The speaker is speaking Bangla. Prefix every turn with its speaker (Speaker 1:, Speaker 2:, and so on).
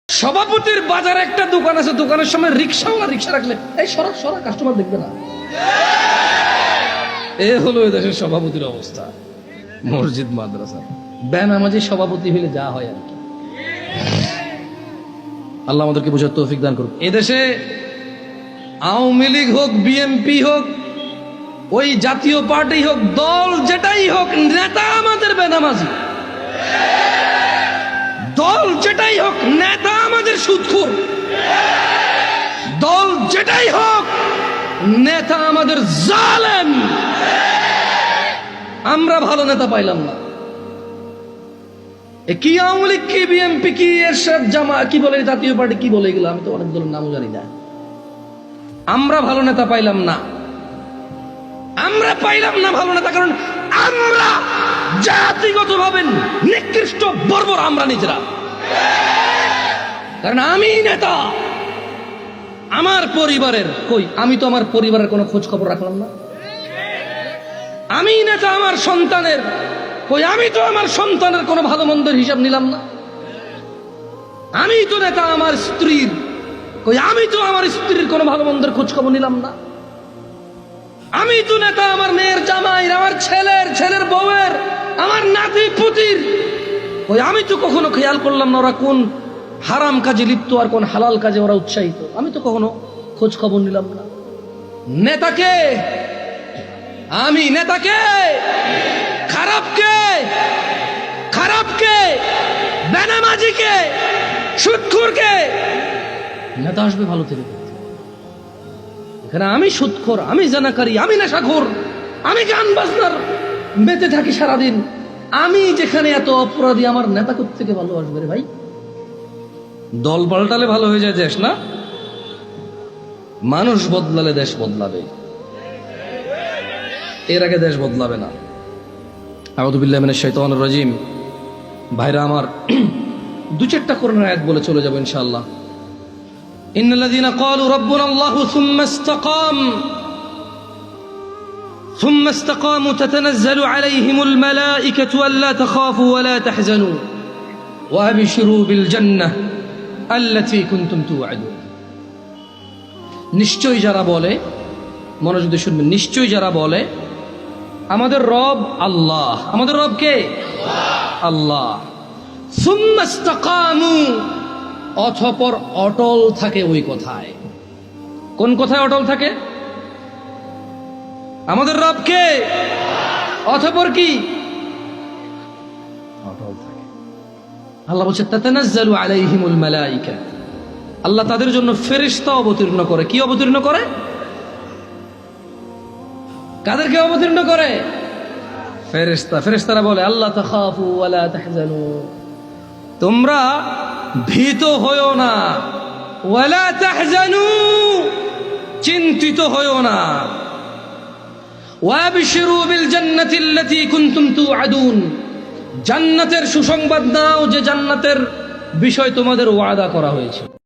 Speaker 1: সভাপতির বাজারে একটা দোকান আছে, দোকানের সামনে রিক্সাওয়ালা রিক্সা রাখলে এই সরা সরা কাস্টমার দেখবে না। এ হলো এই দেশের সভাপতির অবস্থা। মসজিদ মাদ্রাসা বেনামাজি সভাপতি হলে যা হয় আর কি। আল্লাহ আমাদেরকে বোঝার তৌফিক দান করুন। এদেশে আওয়ামী লীগ হোক, বিএনপি হোক, ওই জাতীয় পার্টি হোক, দল যেটাই হোক, নেতা আমাদের বেনামাজি। দল যেটাই হোক, নেতা আমাদের সুদখোর। দল যেটাই হোক, নেতা আমাদের জালেম। আমরা ভালো নেতা পাইলাম না। কি আওয়ামী লীগ, কি বিএনপি, কি এরশাদ, জামা, কি বলে জাতীয় পার্টি, কি বলে এগুলো, আমি তো অনেক দলের নামও জানি না। আমরা ভালো নেতা পাইলাম না। আমরা পাইলাম না ভালো নেতা, কারণ আমরা জাতিগতভাবে নিকৃষ্ট, বর্বর আমরা নিজেরা। কারণ আমি নেতা, আমার পরিবারের কই, আমি তো আমার পরিবারের কোনো খোঁজ খবর রাখলাম না। আমি নেতা আমার সন্তানের কই, আমি তো আমার সন্তানের কোনো ভালো মন্দের হিসাব নিলাম না। আমি তো নেতা আমার স্ত্রীর কই, আমি তো আমার স্ত্রীর কোনো ভালো মন্দের খোঁজ খবর নিলাম না। আমি তো নেতা আমার মেয়ের জামাইয়ের, আমার ছেলের বউয়ের, আমার নাতি পুতির কই, আমি তো কখনো খেয়াল করলাম না ওরা কোন হারাম কাজে লিপ্ত আর কোন হালাল কাজে ওরা উৎসাহিত। আমি তো কখনো খোঁজ খবর নিলাম না। নেতাকে আমি, নেতাকে খারাপকে বেনামাজিকে সুদখোরকে নেতা আসবে ভালো থেকে। এখানে আমি সুদখোর, আমি জানাকারী, আমি নেশাখোর, আমি গান বাজনার মেতে থাকি সারাদিন। আমি যেখানে এত অপরাধী, আমার নেতা কোত্থেকে ভালো আসবে রে ভাই? দল পাল্টালে ভালো হয়ে যায় দেশ না? মানুষ বদলালে দেশ বদলাবে, এর আগে দেশ বদলাবে না। আউযু বিল্লাহি মিনাশ শাইতানির রাজিম। ভাইরা আমার, দু চারটা কোরআনের আয়াত বলে চলে যাব ইনশাআল্লাহ। ইন্নাল্লাযীনা ক্বালু রাব্বুনাল্লাহু ثم استقاموا تتنزل عليهم الملائكة ألا تخافوا ولا تحزنوا وأبشروا بالجنة التي كنتم توعدون। নিশ্চয়ই যারা বলে, মনোযোগ দিয়ে শুনবেন, নিশ্চয়ই যারা বলে আমাদের রব আল্লাহ, আমাদের রব কে? আল্লাহ। ثم استقاموا, অতঃপর অটল থাকে ওই কথায়। কোন কথায় অটল থাকে? আমাদের রব কে? অতঃপর কি অটল থাকে। আল্লাহ বলছে তাতানাজ্জালু আলাইহিমুল মালাইকা, আল্লাহ তাদের জন্য ফেরেশতা অবতীর্ণ করে। কি অবতীর্ণ করে? কাদেরকে অবতীর্ণ করে? ফেরেশতা। ফেরেশতারা বলে আল্লাহ তাখাফু ওয়ালা তাহজানু, তোমরা ভীত হয়ো না, ওয়ালা তাহজানু, চিন্তিত হয়ো না, ওয়াবশিরু বিল জান্নাতি আল্লাতী কুনতুম তুআদুন, জান্নাতের সুসংবাদ দাও যে জান্নাতের বিষয় তোমাদের ওয়াদা করা হয়েছে।